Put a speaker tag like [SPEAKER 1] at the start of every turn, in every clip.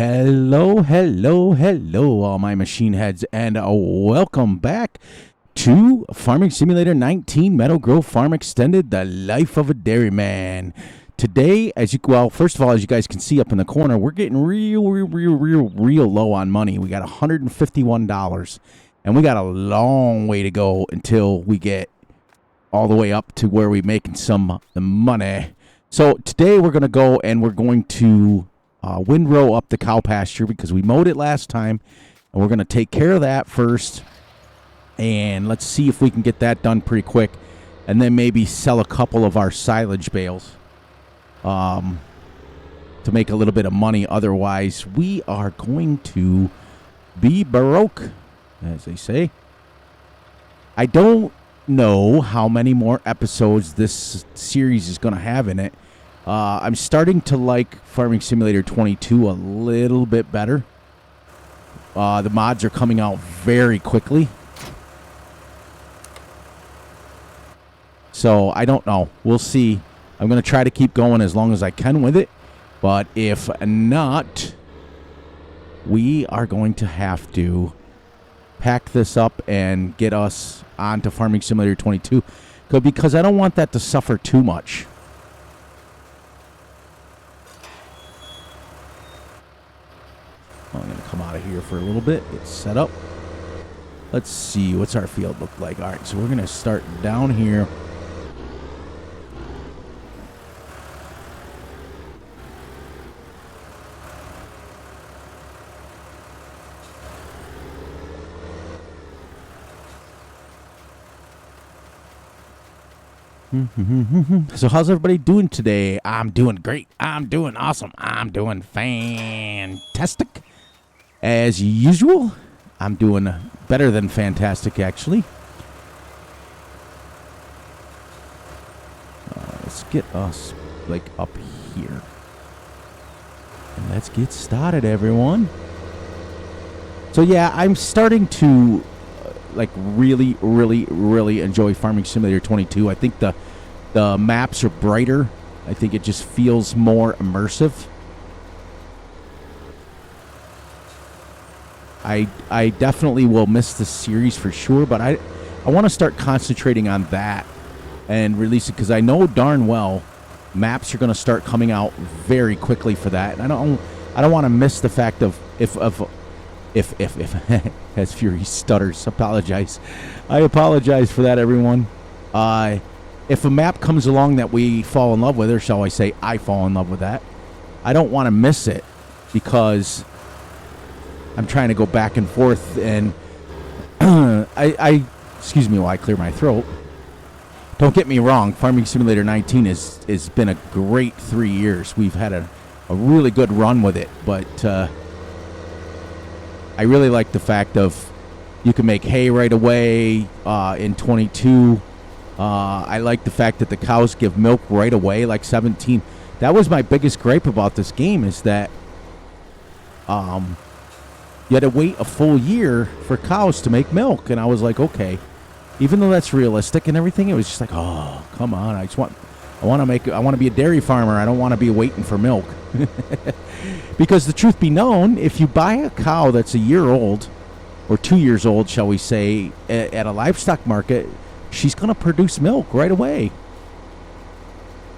[SPEAKER 1] Hello, hello, hello, all my machine heads, and welcome back to Farming Simulator 19 Meadow Grove Farm Extended, the life of a dairyman. Today, first of all, as you guys can see up in the corner, we're getting real low on money. We got $151, and we got a long way to go until we get all the way up to where we're making some money. So today we're going to go and we're going to windrow up the cow pasture because we mowed it last time, and we're going to take care of that first, and let's see if we can get that done pretty quick, and then maybe sell a couple of our silage bales to make a little bit of money. Otherwise, we are going to be broke, as they say. I don't know how many more episodes this series is going to have in it. I'm starting to like Farming Simulator 22 a little bit better. The mods are coming out very quickly. So, I don't know. We'll see. I'm going to try to keep going as long as I can with it. But if not, we are going to have to pack this up and get us onto Farming Simulator 22. Because I don't want that to suffer too much. I'm going to come out of here for a little bit. Get set up. Let's see. What's our field look like? All right, so we're going to start down here. So how's everybody doing today? I'm doing great. I'm doing awesome. I'm doing fantastic. As usual, I'm doing better than fantastic, actually. Let's get us, up here. And let's get started, everyone. So, yeah, I'm starting to really enjoy Farming Simulator 22. I think the maps are brighter. I think it just feels more immersive. I definitely will miss the series for sure, but I want to start concentrating on that and release it, because I know darn well maps are going to start coming out very quickly for that, and I don't want to miss the fact of if as Fury stutters, I apologize for that, everyone. If a map comes along that we fall in love with, or shall I say I fall in love with that, I don't want to miss it, because I'm trying to go back and forth, and excuse me while I clear my throat. Don't get me wrong, Farming Simulator 19 has been a great 3 years. We've had a really good run with it, but I really like the fact of you can make hay right away in 22. I like the fact that the cows give milk right away, like 17. That was my biggest gripe about this game, is that you had to wait a full year for cows to make milk. And I was like, okay, even though that's realistic and everything, it was just like, oh, come on. I want to be a dairy farmer. I don't want to be waiting for milk. Because the truth be known, if you buy a cow that's a year old, or 2 years old, shall we say, at a livestock market, she's going to produce milk right away,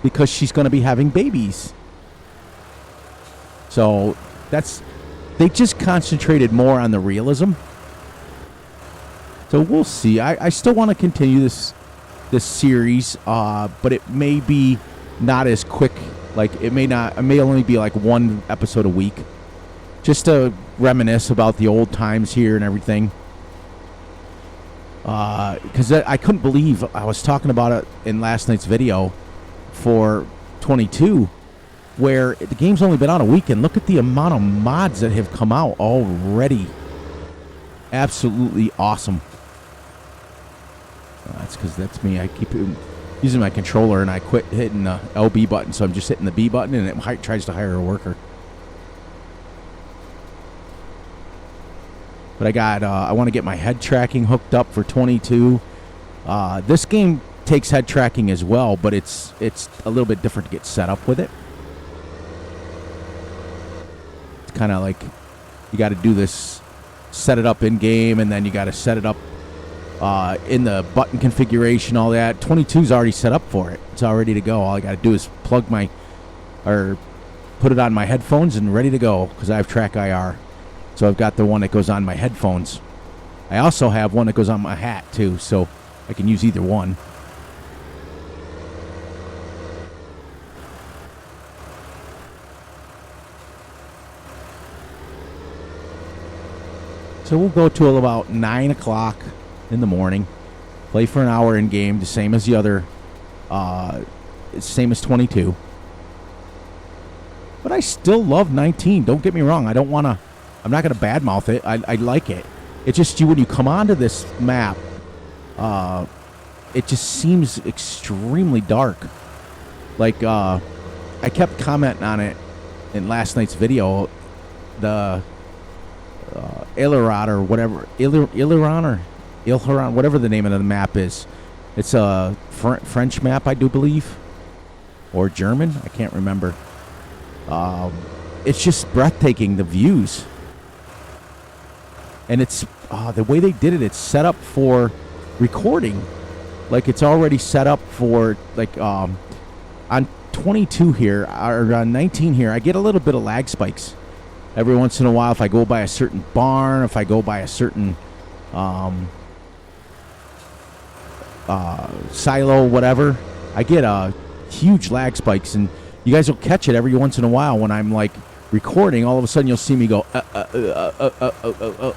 [SPEAKER 1] because she's going to be having babies. So they just concentrated more on the realism. So we'll see. I still want to continue this series, but it may be not as quick. It may only be one episode a week, just to reminisce about the old times here and everything. Because I couldn't believe I was talking about it in last night's video for 22, where the game's only been out a week, and look at the amount of mods that have come out already. Absolutely awesome. That's because that's me. I keep using my controller, and I quit hitting the LB button, so I'm just hitting the B button, and it tries to hire a worker. But I want to get my head tracking hooked up for 22. This game takes head tracking as well, but it's a little bit different to get set up with it. kind of like you got to do this, set it up in game, and then you got to set it up in the button configuration, all that. 22's already set up for it. It's all ready to go. All I got to do is put it on my headphones and ready to go, because I have track IR. So I've got the one that goes on my headphones. I also have one that goes on my hat too, so I can use either one. So we'll go till about 9 o'clock in the morning. Play for an hour in game, the same as the other, same as 22. But I still love 19. Don't get me wrong. I'm not going to badmouth it. I like it. It's just when you come onto this map, it just seems extremely dark. Like, I kept commenting on it in last night's video. The Aileron or whatever, Aileron, whatever the name of the map is. It's a French map, I do believe, or German. I can't remember. It's just breathtaking, the views, and it's the way they did it. It's set up for recording, like it's already set up for like on 22 here or on 19 here. I get a little bit of lag spikes every once in a while if I go by a certain barn, if I go by a certain silo, whatever. I get huge lag spikes, and you guys will catch it every once in a while when I'm like recording. All of a sudden you'll see me go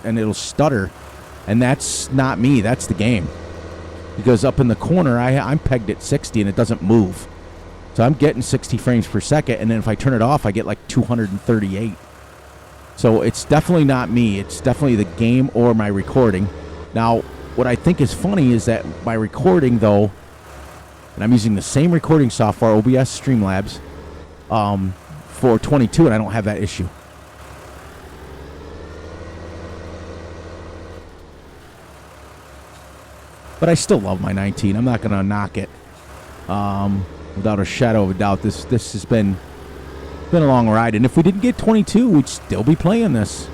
[SPEAKER 1] and it'll stutter, and that's not me, that's the game, because up in the corner I'm pegged at 60 and it doesn't move, so I'm getting 60 frames per second, and then if I turn it off I get like 238. So it's definitely not me. It's definitely the game or my recording. Now, what I think is funny is that my recording, though, and I'm using the same recording software, OBS Streamlabs, for 22, and I don't have that issue. But I still love my 19. I'm not going to knock it. Without a shadow of a doubt, this has been a long ride, and if we didn't get 22, we'd still be playing this.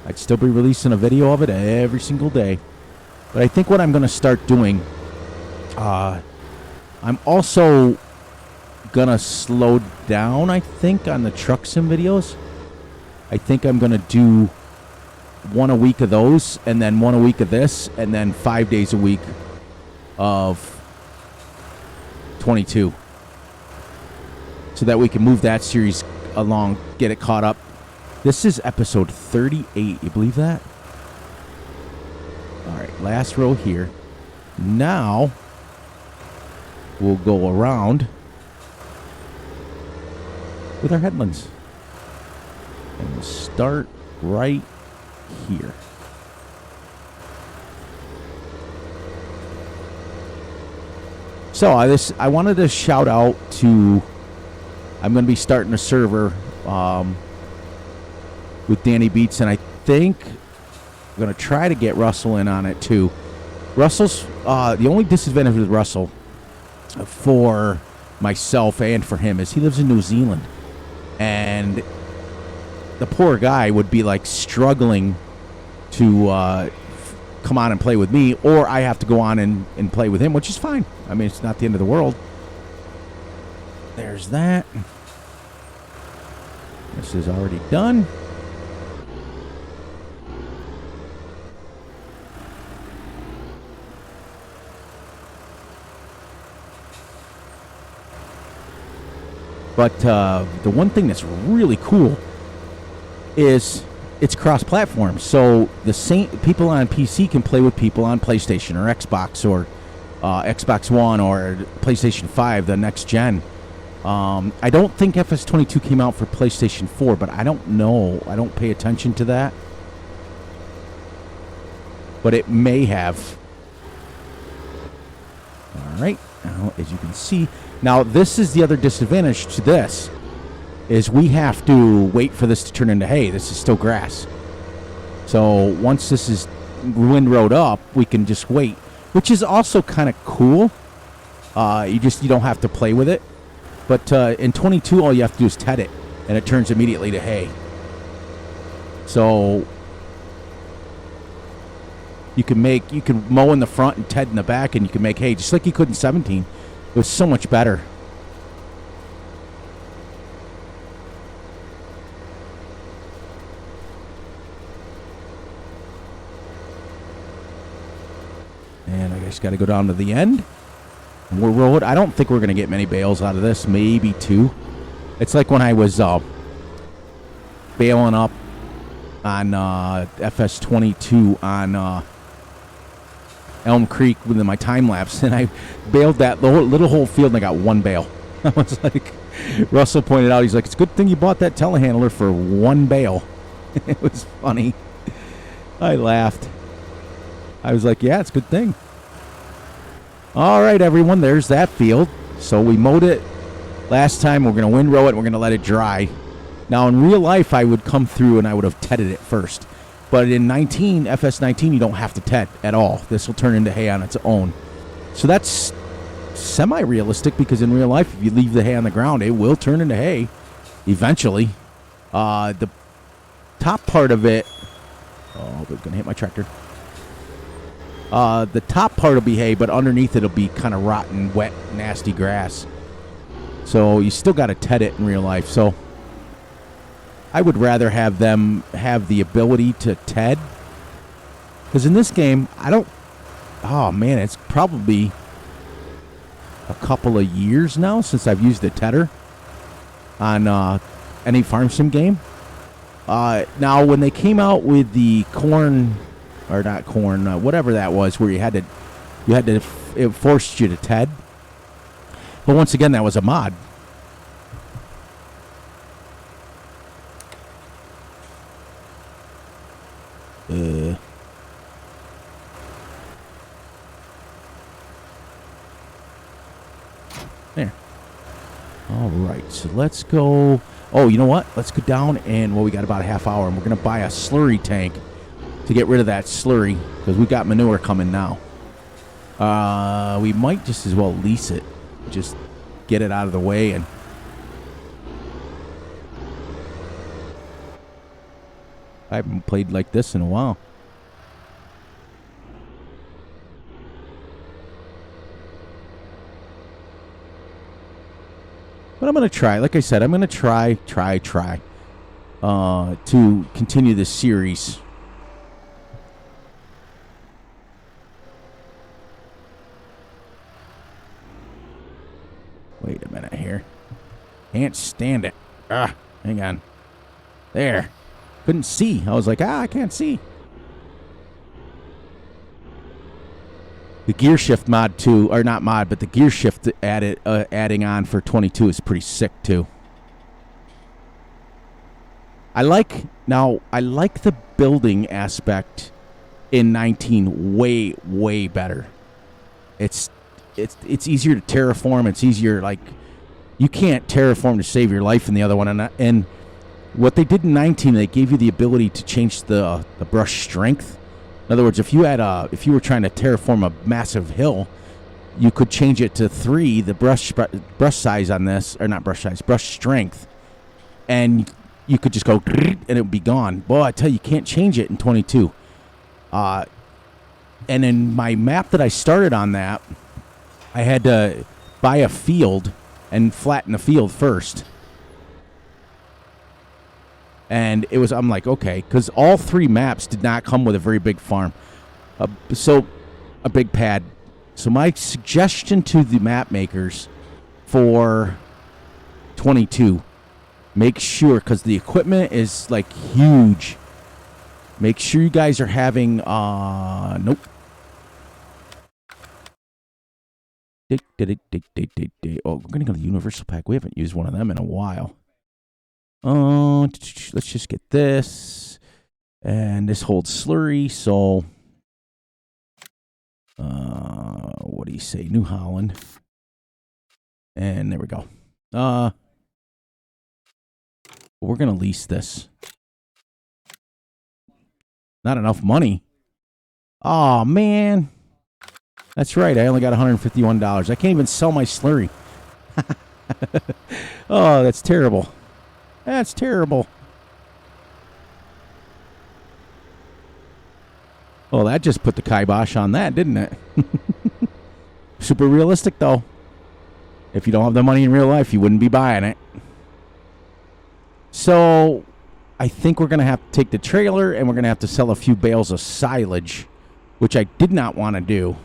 [SPEAKER 1] I'd still be releasing a video of it every single day. But I think what I'm going to start doing, I'm also going to slow down, I think, on the truck sim videos. I think I'm going to do one a week of those, and then one a week of this, and then 5 days a week of 22, so that we can move that series along, get it caught up. This is episode 38. You believe that? All right, last row here. Now we'll go around with our headlands, and we'll start right here. So I wanted to shout out to, I'm going to be starting a server with Danny Beats, and I think I'm going to try to get Russell in on it too. Russell's, the only disadvantage with Russell for myself and for him is he lives in New Zealand, and the poor guy would be like struggling to come on and play with me, or I have to go on and play with him, which is fine. I mean, it's not the end of the world. There's that. This is already done. But the one thing that's really cool is it's cross-platform. So the same people on PC can play with people on PlayStation or Xbox or Xbox One or PlayStation 5, the next gen. I don't think FS22 came out for PlayStation 4, but I don't know. I don't pay attention to that. But it may have. All right. Now, as you can see, now this is the other disadvantage to this, is we have to wait for this to turn into hay. This is still grass. So once this is windrowed up, we can just wait, which is also kind of cool. You don't have to play with it. But in 22, all you have to do is ted it, and it turns immediately to hay. So you can mow in the front and ted in the back, and you can make hay just like you could in 17. It was so much better. And I just got to go down to the end. And we're rolling. I don't think we're going to get many bales out of this. Maybe 2. It's like when I was baling up on Fs19 on Elm Creek with my time lapse, and I baled that little whole field, and I got 1 bale. I was like, Russell pointed out, he's like, it's a good thing you bought that telehandler for 1 bale. It was funny. I laughed. I was like, yeah, it's a good thing. All right, everyone, there's that field. So we mowed it last time. We're going to windrow it, and we're going to let it dry. Now, in real life, I would come through, and I would have tedded it first. But in Fs19, you don't have to ted at all. This will turn into hay on its own. So that's semi-realistic, because in real life, if you leave the hay on the ground, it will turn into hay eventually. The top part of it... Oh, it's going to hit my tractor. The top part will be hay, but underneath it will be kind of rotten, wet, nasty grass. So you still got to ted it in real life. So I would rather have them have the ability to ted. Because in this game, I don't... Oh, man, it's probably a couple of years now since I've used the tedder on any farm sim game. Now, when they came out with the corn... Or not corn, whatever that was, where it forced you to ted. But once again, that was a mod. There. All right, so let's go. Oh, you know what? Let's go down and, well, we got about a half hour, and we're going to buy a slurry tank to get rid of that slurry, because we got manure coming now. We might just as well lease it. Just get it out of the way. And I haven't played like this in a while. But I'm going to try. Like I said, I'm going to try to continue this series. Wait a minute here. Can't stand it. Hang on. There. Couldn't see. I was like, I can't see. The gear shift mod too, or not mod, but the gear shift adding on for 22 is pretty sick too. I like the building aspect in 19 way better. It's easier to terraform. It's easier, like, you can't terraform to save your life in the other one. And what they did in 19, they gave you the ability to change the brush strength. In other words, if you were trying to terraform a massive hill, you could change it to 3, the brush size on this, or not brush size, brush strength, and you could just go and it would be gone. Boy, I tell you, you can't change it in 22. And in my map that I started on that, I had to buy a field and flatten the field first. And I'm like, okay, because all 3 maps did not come with a very big farm. So, a big pad. So my suggestion to the map makers for 22, make sure, because the equipment is, like, huge. Make sure you guys are having, nope. Oh, we're going to go to the Universal Pack. We haven't used one of them in a while. Let's just get this. And this holds slurry, so... what do you say? New Holland. And there we go. We're going to lease this. Not enough money. Oh, man. That's right. I only got $151. I can't even sell my slurry. Oh, that's terrible. That's terrible. Well, that just put the kibosh on that, didn't it? Super realistic, though. If you don't have the money in real life, you wouldn't be buying it. So, I think we're going to have to take the trailer and we're going to have to sell a few bales of silage, which I did not want to do.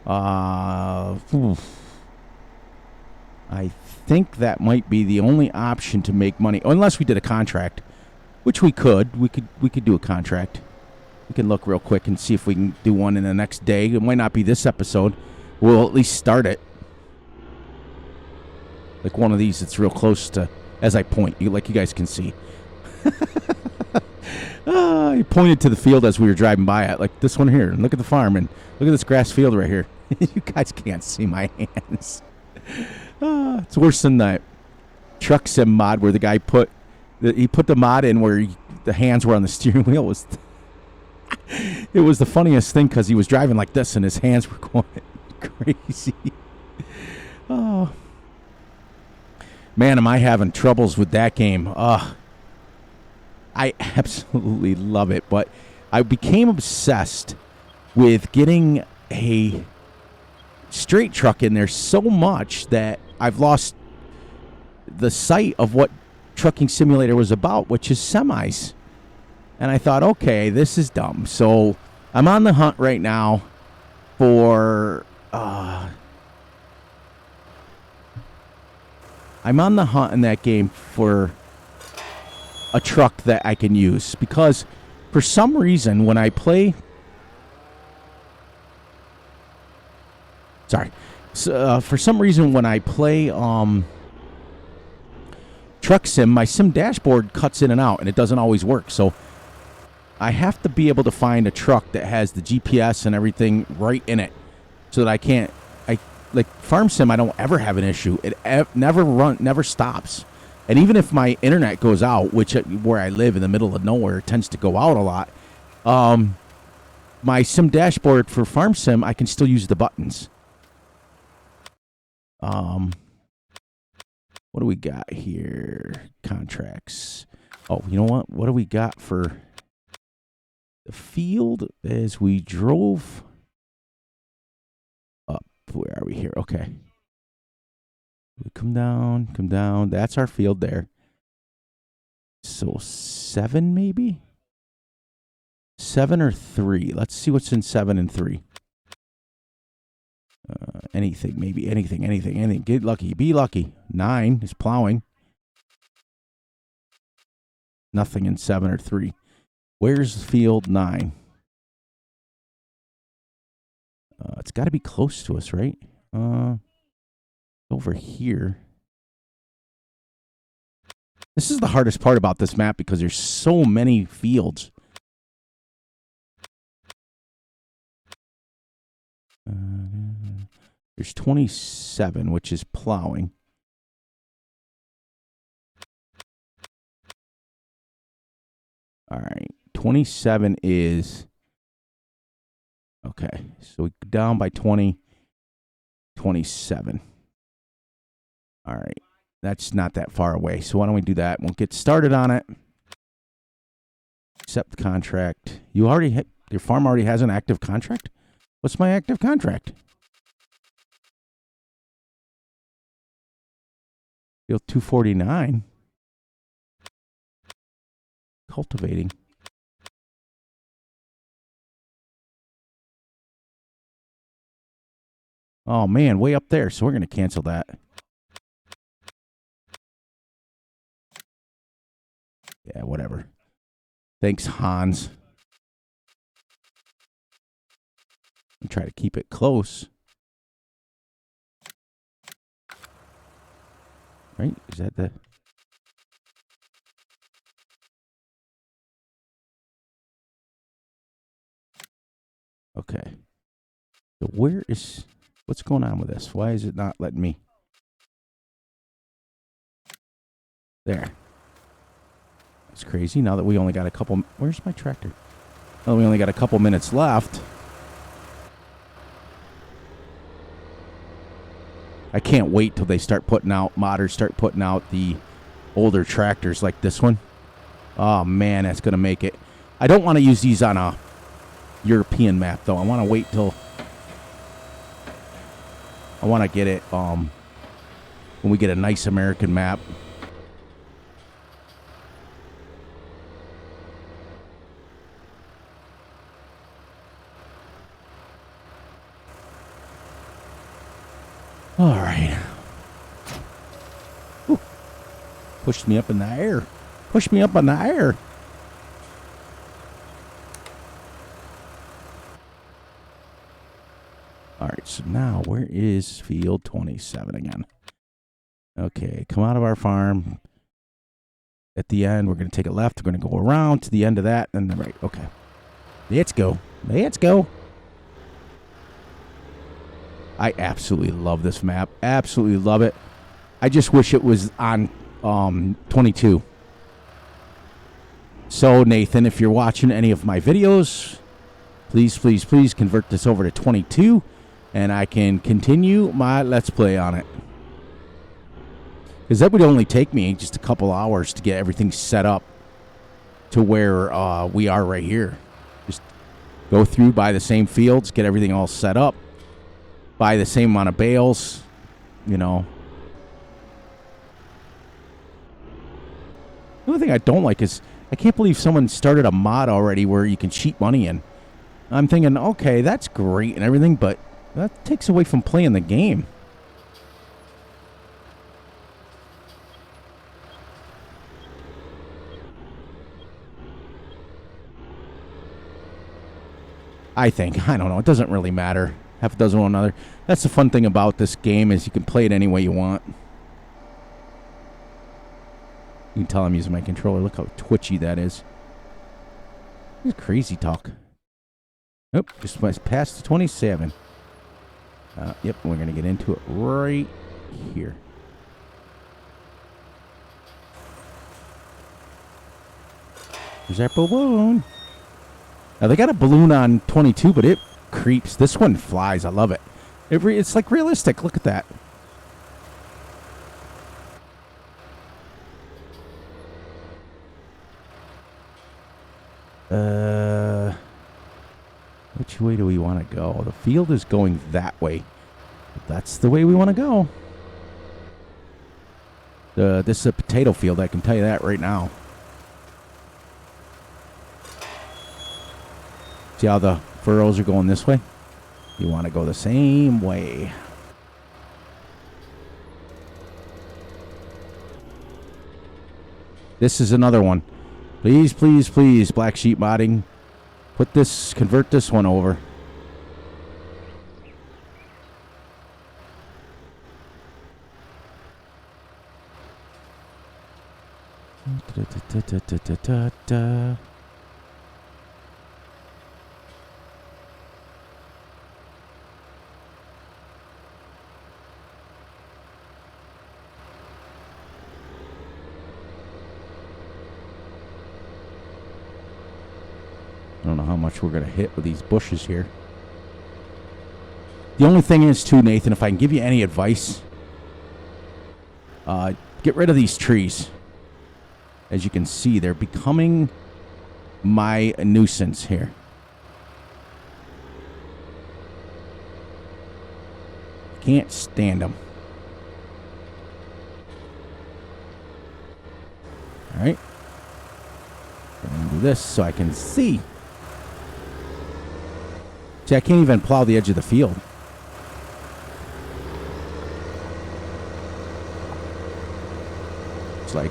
[SPEAKER 1] I think that might be the only option to make money, unless we did a contract, which we could. We could do a contract. We can look real quick and see if we can do one in the next day. It might not be this episode. We'll at least start it. Like one of these that's real close to, as I point, like you guys can see. I pointed to the field as we were driving by it, like this one here. And look at the farm, and look at this grass field right here. You guys can't see my hands. It's worse than that truck sim mod where the guy put the mod in where the hands were on the steering wheel. It was the funniest thing because he was driving like this and his hands were going crazy. Oh, man, am I having troubles with that game. I absolutely love it, but I became obsessed with getting a straight truck in there so much that I've lost the sight of what Trucking Simulator was about, which is semis. And I thought, okay, this is dumb. So I'm on the hunt right now for... I'm on the hunt in that game for a truck that I can use. Because for some reason, when I play... Sorry. For some reason, when I play Truck Sim, my sim dashboard cuts in and out, and it doesn't always work. So I have to be able to find a truck that has the GPS and everything right in it, so that I can't. Like Farm Sim, I don't ever have an issue. It never stops. And even if my internet goes out, which where I live in the middle of nowhere, it tends to go out a lot. My sim dashboard for Farm Sim, I can still use the buttons. What do we got here? Contracts. Oh, you know what? What do we got for the field as we drove up? Where are we here? Okay. We come down. That's our field there. So 7 maybe? 7 or 3. Let's see what's in 7 and 3. Anything, maybe anything. Get lucky. Be lucky. 9 is plowing. Nothing in 7 or 3. Where's field 9? It's got to be close to us, right? Over here. This is the hardest part about this map because there's so many fields. There's 27, which is plowing. All right. 27 is... Okay. So we go down by 20. 27. All right. That's not that far away. So why don't we do that? We'll get started on it. Accept the contract. You already your farm already has an active contract? What's my active contract? Field 249. Cultivating. Oh, man, way up there. So we're going to cancel that. Yeah, whatever. Thanks, Hans. I'm trying to keep it close. Right? Is that the... Okay. So where is... What's going on with this? Why is it not letting me... There. That's crazy. Now that we only got a couple... Where's my tractor? Well, we only got a couple minutes left. I can't wait till they start putting out, modders start putting out the older tractors like this one. Oh, man, that's going to make it. I don't want to use these on a European map, though. I want to wait till... I want to get it when we get a nice American map. All right. Ooh. Pushed me up in the air. Pushed me up in the air. All right, so now where is field 27 again? Okay, come out of our farm. At the end, we're going to take a left. We're going to go around to the end of that, and then right. Okay. Let's go. Let's go. I absolutely love this map. Absolutely love it. I just wish it was on 22. So, Nathan, if you're watching any of my videos, please, please, please convert this over to 22, and I can continue my Let's Play on it. Because that would only take me just a couple hours to get everything set up to where we are right here. Just go through, buy the same fields, get everything all set up. Buy the same amount of bales, you know. The only thing I don't like is I can't believe someone started a mod already where you can cheat money in. I'm thinking, okay, that's great and everything, but that takes away from playing the game. I think. I don't know. It doesn't really matter. Half a dozen one another. That's the fun thing about this game is you can play it any way you want. You can tell I'm using my controller. Look how twitchy that is. This is crazy talk. Nope, just went past the 27. Yep, we're going to get into it right here. There's that balloon. Now, they got a balloon on 22, but it creeps. This one flies. I love it. It's like realistic. Look at that. Which way do we want to go? The field is going that way. That's the way we want to go. This is a potato field. I can tell you that right now. See how the furrows are going this way? You want to go the same way. This is another one. Please, please, please, Black Sheep modding. Convert this one over. I don't know how much we're going to hit with these bushes here. The only thing is, too, Nathan, if I can give you any advice, get rid of these trees. As you can see, they're becoming my nuisance here. Can't stand them. All right. I'm going to do this so I can see. See, I can't even plow the edge of the field. It's like,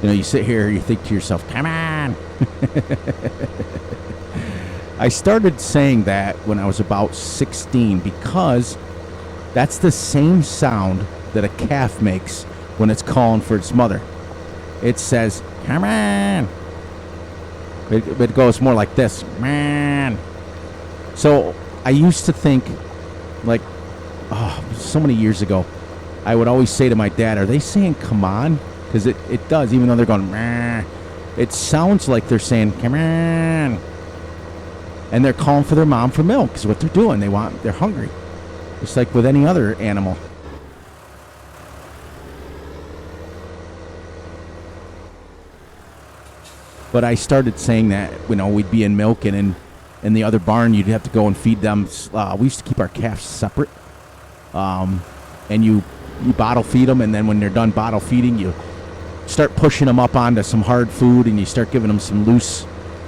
[SPEAKER 1] you know, you sit here, you think to yourself, come on. I started saying that when I was about 16 because that's the same sound that a calf makes when it's calling for its mother. It says, come on. It goes more like this, man. So I used to think, like, so many years ago, I would always say to my dad, are they saying come on? Because it does, even though they're going, meh. It sounds like they're saying, come on. and they're calling for their mom for milk is what they're doing. They're hungry. Just like with any other animal. But I started saying that, we'd be in milk, and in the other barn, you'd have to go and feed them. We used to keep our calves separate. And you bottle feed them, and then when they're done bottle feeding, you start pushing them up onto some hard food, and you start giving them some loose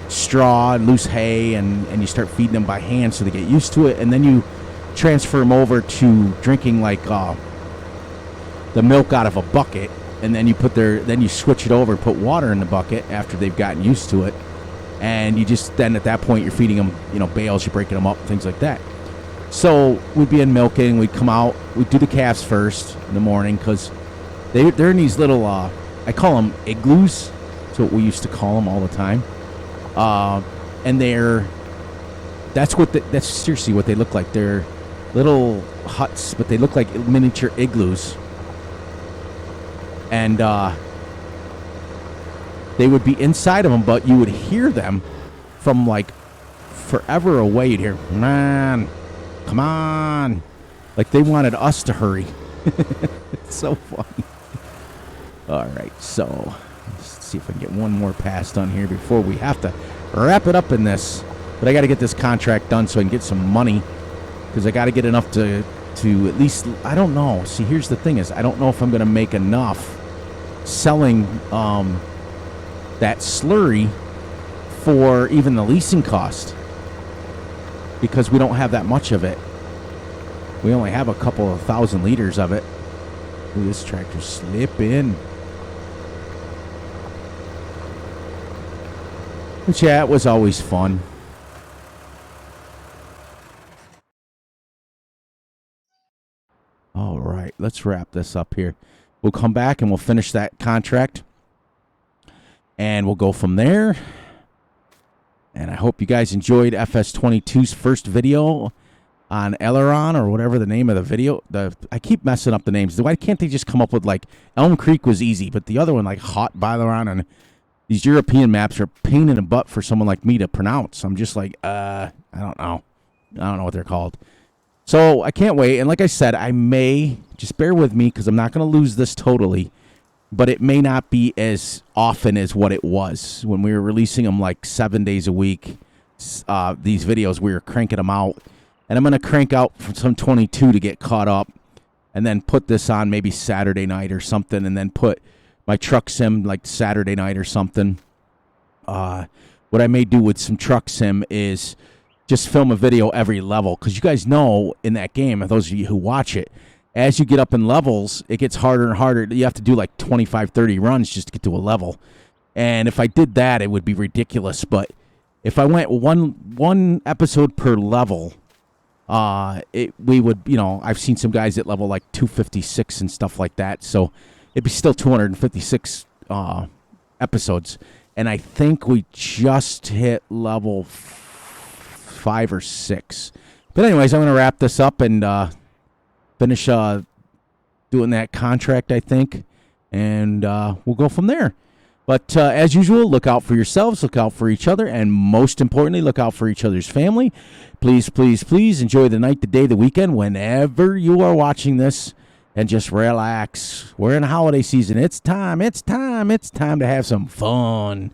[SPEAKER 1] straw and loose hay, and you start feeding them by hand so they get used to it, and then you transfer them over to drinking like the milk out of a bucket, and then you switch it over and put water in the bucket after they've gotten used to it, and then at that point you're feeding them bales, you're breaking them up, things like that. So we'd be in milking, we'd come out, we'd do the calves first in the morning, because they're in these little I call them igloos. That's what we used to call them all the time. And that's seriously what they look like. They're little huts, but they look like miniature igloos. And they would be inside of them, but you would hear them from like forever away. You'd hear, man, come on. Like they wanted us to hurry. It's so funny. All right, so let's see if I can get one more pass done here before we have to wrap it up in this. But I got to get this contract done so I can get some money, because I got to get enough to at least, I don't know. See, here's the thing is, I don't know if I'm going to make enough selling that slurry for even the leasing cost, because we don't have that much of it. We only have a couple of 1,000 liters of it. Ooh, this tractor's slipping. But yeah, it was always fun. All right, let's wrap this up here. We'll come back and we'll finish that contract, and we'll go from there. And I hope you guys enjoyed Fs19's first video on Aileron, or whatever the name of the video. I keep messing up the names. Why can't they just come up with, like, Elm Creek was easy, but the other one, like Hot Aileron, and these European maps are a pain in the butt for someone like me to pronounce. I'm just like, I don't know. I don't know what they're called. So I can't wait. And like I said, I may, just bear with me, because I'm not going to lose this totally, but it may not be as often as what it was when we were releasing them like 7 days a week. These videos, we were cranking them out. And I'm going to crank out some 22 to get caught up, and then put this on maybe Saturday night or something, and then put my truck sim like Saturday night or something. What I may do with some truck sim is just film a video every level, because you guys know in that game, and those of you who watch it, as you get up in levels, it gets harder and harder. You have to do like 25, 30 runs just to get to a level. And if I did that, it would be ridiculous. But if I went one episode per level, we would, I've seen some guys at level like 256 and stuff like that. So it'd be still 256 episodes. And I think we just hit level 5 or 6. But anyways, I'm going to wrap this up and finish doing that contract, I think. And we'll go from there. But as usual, look out for yourselves, look out for each other, and most importantly, look out for each other's family. Please, please, please enjoy the night, the day, the weekend, whenever you are watching this, and just relax. We're in the holiday season. It's time to have some fun.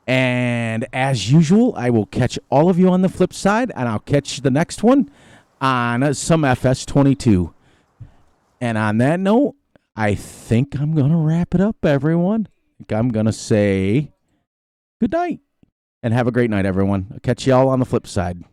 [SPEAKER 1] And as usual, I will catch all of you on the flip side, and I'll catch the next one on some Fs19. And on that note, I think I'm going to wrap it up, everyone. I'm going to say good night and have a great night, everyone. I'll catch you all on the flip side.